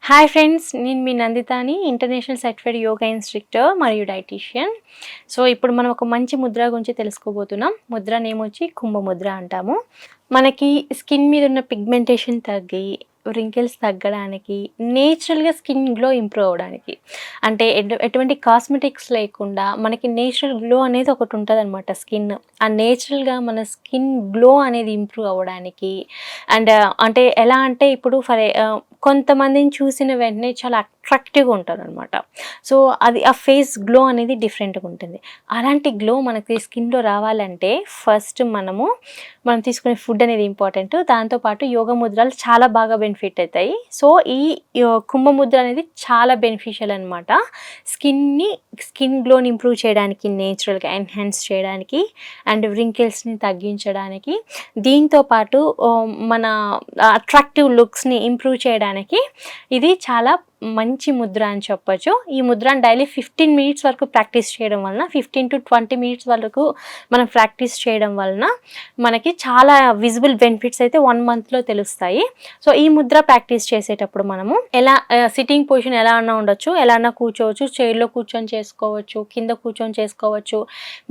Hi friends, నేను మీ నందితాని, international certified yoga instructor మరియు dietitian. So ఇప్పుడు మనం ఒక మంచి ముద్ర గురించి తెలుసుకోబోతున్నాం. ముద్ర నేమ్ వచ్చి కుంభ ముద్ర అంటాము. మనకి స్కిన్ మీద ఉన్న పిగ్మెంటేషన్ తగ్గి రింకిల్స్ తగ్గడానికి, నేచురల్గా స్కిన్ గ్లో ఇంప్రూవ్ అవ్వడానికి, అంటే ఎటువంటి కాస్మెటిక్స్ లేకుండా మనకి నేచురల్ గ్లో అనేది ఒకటి ఉంటుంది అనమాట. స్కిన్ ఆ నేచురల్గా మన స్కిన్ గ్లో అనేది ఇంప్రూవ్ అవ్వడానికి. అండ్ అంటే ఎలా అంటే ఇప్పుడు కొంతమందిని చూసిన వెంటనే చాలా అట్రాక్టివ్గా ఉంటారు అనమాట. సో అది ఆ ఫేస్ గ్లో అనేది డిఫరెంట్గా ఉంటుంది. అలాంటి గ్లో మనకి స్కిన్లో రావాలంటే ఫస్ట్ మనం తీసుకునే ఫుడ్ అనేది ఇంపార్టెంట్. దాంతోపాటు యోగా ముద్రలు చాలా బాగా బెనిఫిట్ అవుతాయి. సో ఈ కుంభ ముద్ర అనేది చాలా బెనిఫిషియల్ అనమాట. స్కిన్ గ్లోని ఇంప్రూవ్ చేయడానికి, నేచురల్గా ఎన్హాన్స్ చేయడానికి, అండ్ రింకిల్స్ని తగ్గించడానికి, దీంతోపాటు మన అట్రాక్టివ్ లుక్స్ని ఇంప్రూవ్ చేయడానికి ఇది చాలా మంచి ముద్ర అని చెప్పొచ్చు. ఈ ముద్రను డైలీ 15 మినిట్స్ వరకు ప్రాక్టీస్ చేయడం వలన, 15 to 20 మినిట్స్ వరకు మనం ప్రాక్టీస్ చేయడం వలన మనకి చాలా విజిబుల్ బెనిఫిట్స్ అయితే 1 మంత్లో తెలుస్తాయి. సో ఈ ముద్ర ప్రాక్టీస్ చేసేటప్పుడు మనము ఎలా సిట్టింగ్ పొజిషన్ ఎలా అన్నా ఉండొచ్చు, ఎలా అన్నా కూర్చోవచ్చు, చైర్లో కూర్చొని చేసుకోవచ్చు, కింద కూర్చొని చేసుకోవచ్చు.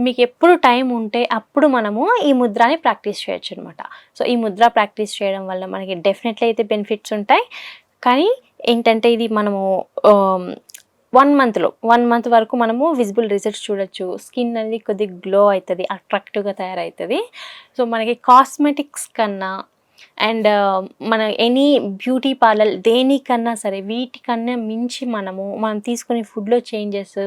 మీకు ఎప్పుడు టైం ఉంటే అప్పుడు మనము ఈ ముద్రని ప్రాక్టీస్ చేయొచ్చు అనమాట. సో ఈ ముద్ర ప్రాక్టీస్ చేయడం వల్ల మనకి డెఫినెట్లీ అయితే బెనిఫిట్స్ ఉంటాయి. కానీ ఏంటంటే ఇది మనము 1 మంత్ వరకు మనము విజిబుల్ రిజల్ట్స్ చూడొచ్చు. స్కిన్ అనేది కొద్దిగా గ్లో అవుతుంది, అట్రాక్టివ్గా తయారవుతుంది. సో మనకి కాస్మెటిక్స్ కన్నా అండ్ మన ఎనీ బ్యూటీ పార్లర్ దేనికన్నా సరే వీటికన్నా మించి మనం తీసుకునే ఫుడ్లో చేంజెస్,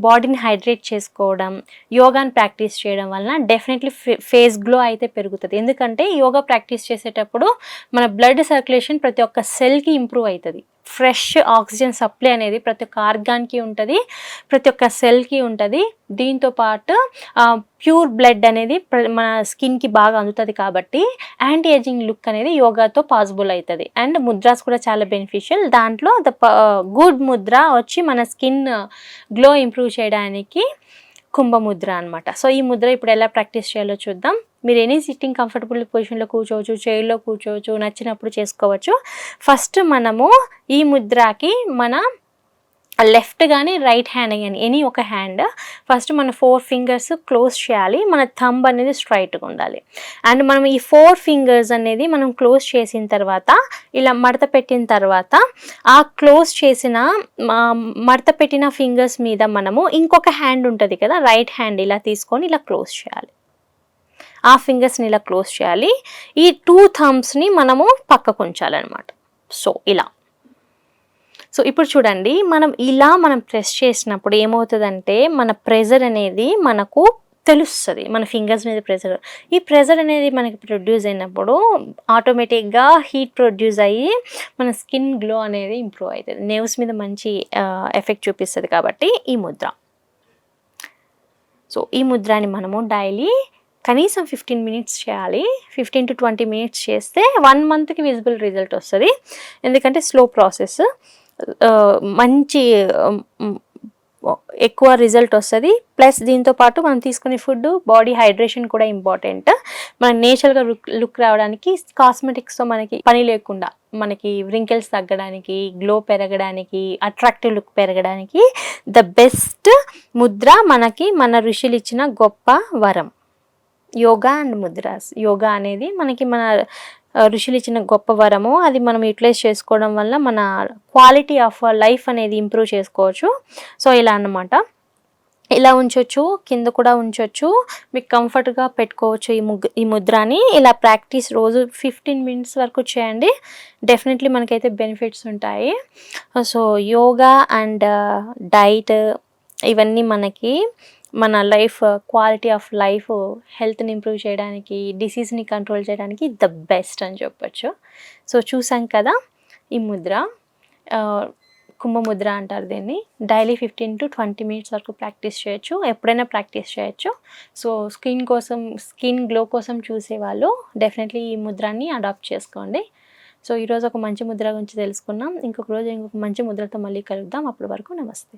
బాడీని హైడ్రేట్ చేసుకోవడం, యోగాని ప్రాక్టీస్ చేయడం వలన డెఫినెట్లీ ఫేస్ గ్లో అయితే పెరుగుతుంది. ఎందుకంటే యోగా ప్రాక్టీస్ చేసేటప్పుడు మన బ్లడ్ సర్క్యులేషన్ ప్రతి ఒక్క సెల్కి ఇంప్రూవ్ అవుతుంది. ఫ్రెష్ ఆక్సిజన్ సప్లై అనేది ప్రతి ఒక్క ఆర్గాన్కి ఉంటుంది, ప్రతి ఒక్క సెల్కి ఉంటుంది. దీంతోపాటు ప్యూర్ బ్లడ్ అనేది మన స్కిన్కి బాగా అందుతుంది. కాబట్టి యాంటీ ఏజింగ్ లుక్ అనేది యోగాతో పాసిబుల్ అవుతుంది. అండ్ ముద్రాస్ కూడా చాలా బెనిఫిషియల్. దాంట్లో గుడ్ ముద్ర వచ్చి మన స్కిన్ గ్లో ఇంప్రూవ్ చేయడానికి కుంభ ముద్ర అనమాట. సో ఈ ముద్ర ఇప్పుడు ఎలా ప్రాక్టీస్ చేయాలో చూద్దాం. మీరు ఎనీ సిట్టింగ్ కంఫర్టబుల్ పొజిషన్లో కూర్చోవచ్చు, చైర్లో కూర్చోవచ్చు, నచ్చినప్పుడు చేసుకోవచ్చు. ఫస్ట్ మనము ఈ ముద్రకి మన లెఫ్ట్ కానీ రైట్ హ్యాండ్ కానీ ఎనీ ఒక హ్యాండ్ ఫస్ట్ మన 4 ఫింగర్స్ క్లోజ్ చేయాలి. మన థంబ్ అనేది స్ట్రైట్గా ఉండాలి. అండ్ మనం ఈ 4 ఫింగర్స్ అనేది మనం క్లోజ్ చేసిన తర్వాత ఇలా మడత పెట్టిన తర్వాత ఆ క్లోజ్ చేసిన మడత పెట్టిన ఫింగర్స్ మీద మనము ఇంకొక హ్యాండ్ ఉంటుంది కదా, రైట్ హ్యాండ్ ఇలా తీసుకొని ఇలా క్లోజ్ చేయాలి. ఆ ఫింగర్స్ని ఇలా క్లోజ్ చేయాలి. ఈ 2 థంబ్స్ని మనము పక్కకు ఉంచాలన్నమాట. సో ఇలా. సో ఇప్పుడు చూడండి, మనం ప్రెస్ చేసినప్పుడు ఏమవుతుందంటే మన ప్రెజర్ అనేది మనకు తెలుస్తుంది. మన ఫింగర్స్ మీద ఈ ప్రెజర్ అనేది మనకి ప్రొడ్యూస్ అయినప్పుడు ఆటోమేటిక్గా హీట్ ప్రొడ్యూస్ అయ్యి మన స్కిన్ గ్లో అనేది ఇంప్రూవ్ అవుతుంది. నెర్వ్స్ మీద మంచి ఎఫెక్ట్ చూపిస్తుంది కాబట్టి ఈ ముద్ర. సో ఈ ముద్రని మనము డైలీ కనీసం 15 మినిట్స్ చేయాలి. 15 to 20 మినిట్స్ చేస్తే 1 మంత్కి విజిబుల్ రిజల్ట్ వస్తుంది. ఎందుకంటే స్లో ప్రాసెస్, మంచి ఎక్కువ రిజల్ట్ వస్తుంది. ప్లస్ దీంతోపాటు మనం తీసుకునే ఫుడ్, బాడీ హైడ్రేషన్ కూడా ఇంపార్టెంట్. మన నేచురల్గా లుక్ రావడానికి, కాస్మెటిక్స్తో మనకి పని లేకుండా మనకి రింకిల్స్ తగ్గడానికి, గ్లో పెరగడానికి, అట్రాక్టివ్ లుక్ పెరగడానికి ద బెస్ట్ ముద్ర మనకి మన ఋషులు ఇచ్చిన గొప్ప వరం యోగా అండ్ ముద్రాస్. యోగా అనేది మనకి మన ఋషులు ఇచ్చిన గొప్ప వరము. అది మనం యూటిలైజ్ చేసుకోవడం వల్ల మన క్వాలిటీ ఆఫ్ లైఫ్ అనేది ఇంప్రూవ్ చేసుకోవచ్చు. సో ఇలా అన్నమాట. ఇలా ఉంచవచ్చు, కింద కూడా ఉంచవచ్చు, మీకు కంఫర్ట్గా పెట్టుకోవచ్చు ఈ ముద్రని. ఇలా ప్రాక్టీస్ రోజు 15 మినిట్స్ వరకు చేయండి. డెఫినెట్లీ మనకైతే బెనిఫిట్స్ ఉంటాయి. సో యోగా అండ్ డైట్ ఇవన్నీ మనకి మన లైఫ్ క్వాలిటీ ఆఫ్ లైఫ్, హెల్త్ని ఇంప్రూవ్ చేయడానికి, డిసీజ్ని కంట్రోల్ చేయడానికి ద బెస్ట్ అని చెప్పొచ్చు. సో చూసాం కదా ఈ ముద్ర, కుంభ ముద్ర అంటారు దీన్ని. డైలీ 15 to 20 మినిట్స్ వరకు ప్రాక్టీస్ చేయొచ్చు, ఎప్పుడైనా ప్రాక్టీస్ చేయొచ్చు. సో స్కిన్ గ్లో కోసం చూసేవాళ్ళు డెఫినెట్లీ ఈ ముద్రాన్ని అడాప్ట్ చేసుకోండి. సో ఈరోజు ఒక మంచి ముద్ర గురించి తెలుసుకున్నాం. ఇంకొక రోజు ఇంకొక మంచి ముద్రతో మళ్ళీ కలుద్దాం. అప్పటి వరకు నమస్తే.